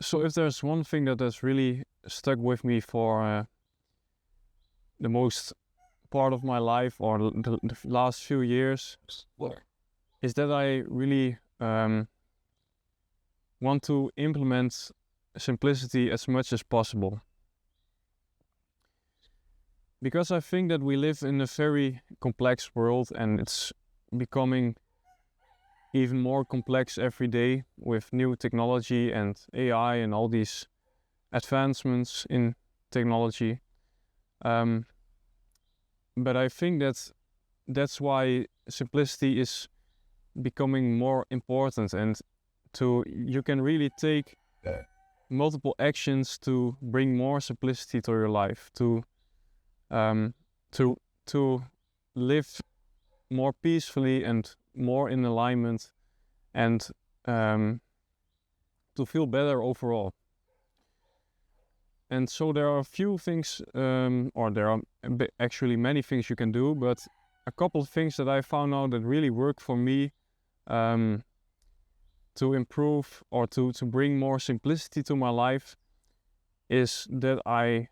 So if there's one thing that has really stuck with me for the most part of my life or the last few years, is that I really want to implement simplicity as much as possible. Because I think that we live in a very complex world, and it's becoming even more complex every day with new technology and AI and all these advancements in technology. But I think that's why simplicity is becoming more important, and you can really take multiple actions to bring more simplicity to your life, to live more peacefully and more in alignment, and to feel better overall. And so there are a few things, or there are actually many things you can do, but a couple of things that I found out that really work for me to improve or to bring more simplicity to my life is that I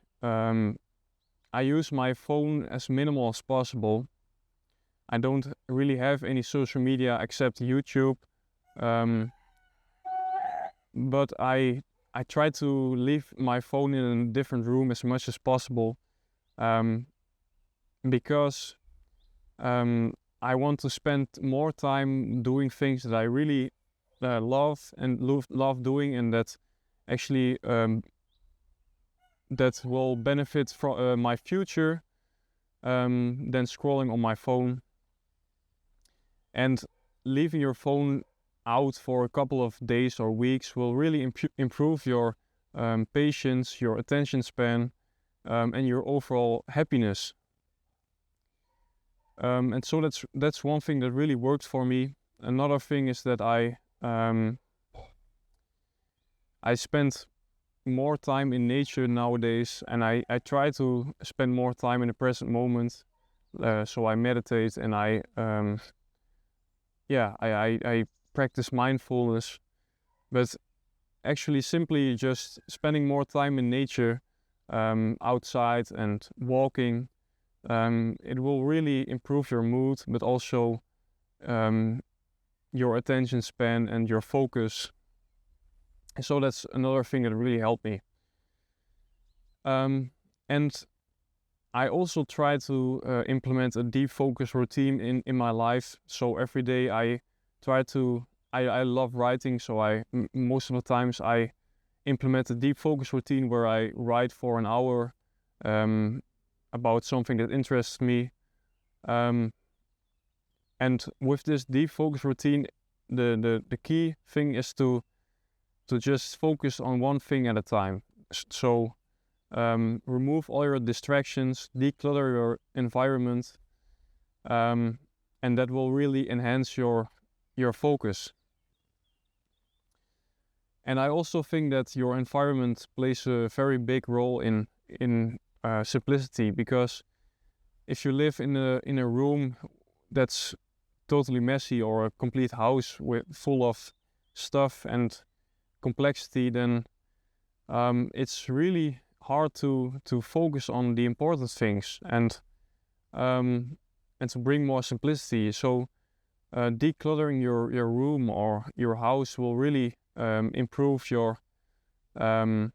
use my phone as minimal as possible. I don't really have any social media except YouTube, but I try to leave my phone in a different room as much as possible, because I want to spend more time doing things that I really love and love doing, and that actually that will benefit from my future, than scrolling on my phone. And leaving your phone out for a couple of days or weeks will really improve your patience, your attention span, and your overall happiness. And so that's one thing that really worked for me. Another thing is that I spend more time in nature nowadays, and I try to spend more time in the present moment. So I meditate, and I practice mindfulness. But actually, simply just spending more time in nature, outside and walking, it will really improve your mood, but also your attention span and your focus. So that's another thing that really helped me. And I also try to implement a deep focus routine in my life. So every day I try to, I love writing, so most of the times I implement a deep focus routine where I write for an hour about something that interests me. And with this deep focus routine, the key thing is to just focus on one thing at a time. So remove all your distractions, declutter your environment, and that will really enhance your focus. And I also think that your environment plays a very big role in simplicity, because if you live in a room that's totally messy, or a complete house full of stuff and complexity, then it's really hard to focus on the important things and to bring more simplicity. So decluttering your room or your house will really improve your well-being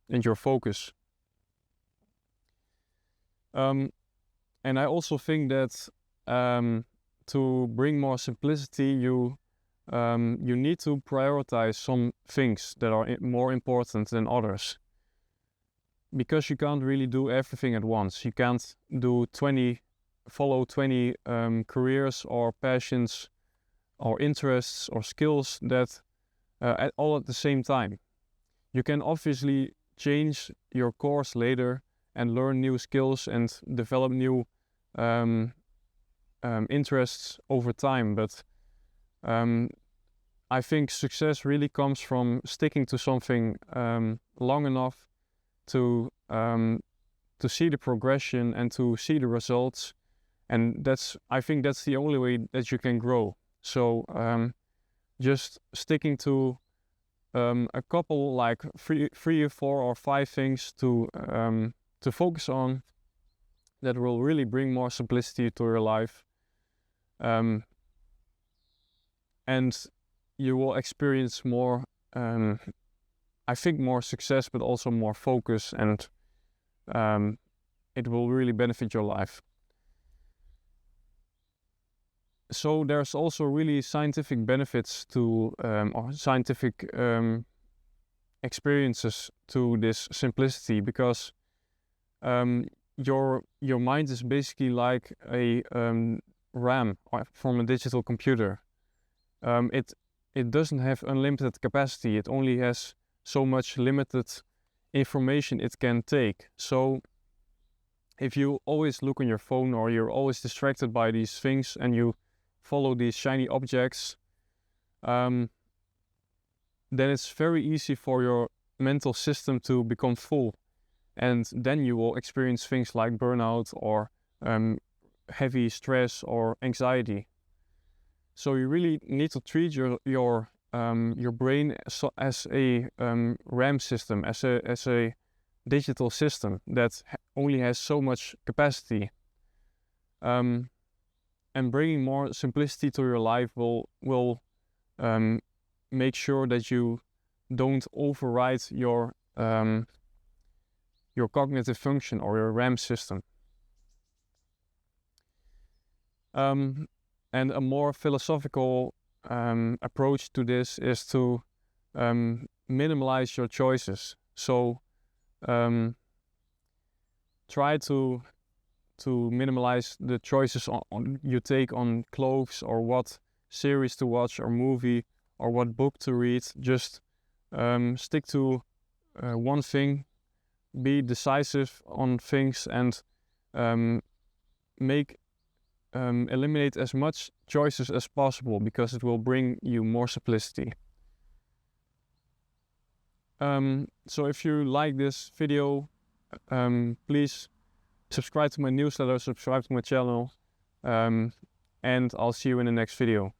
and your focus. And I also think that to bring more simplicity, you need to prioritize some things that are more important than others, because you can't really do everything at once. You can't follow 20 careers or passions or interests or skills that all at the same time. You can obviously change your course later and learn new skills and develop new interests over time, but I think success really comes from sticking to something long enough to see the progression and to see the results, and I think that's the only way that you can grow. So just sticking to a couple, like three or 4 or 5 things to focus on that will really bring more simplicity to your life, and you will experience more, I think, more success, but also more focus, and it will really benefit your life. So there's also really scientific benefits to, or scientific experiences to this simplicity, because your mind is basically like a RAM from a digital computer. It doesn't have unlimited capacity. It only has so much limited information it can take. So if you always look on your phone, or you're always distracted by these things, and you follow these shiny objects, then it's very easy for your mental system to become full, and then you will experience things like burnout, or heavy stress, or anxiety. So you really need to treat your brain as a RAM system, as a digital system that only has so much capacity. And bringing more simplicity to your life will make sure that you don't override your cognitive function, or your RAM system. And a more philosophical approach to this is to minimize your choices. So try to minimize the choices you take on clothes, or what series to watch, or movie, or what book to read. Just stick to one thing, be decisive on things, and eliminate as much choices as possible, because it will bring you more simplicity. So if you like this video, please subscribe to my newsletter, subscribe to my channel, and I'll see you in the next video.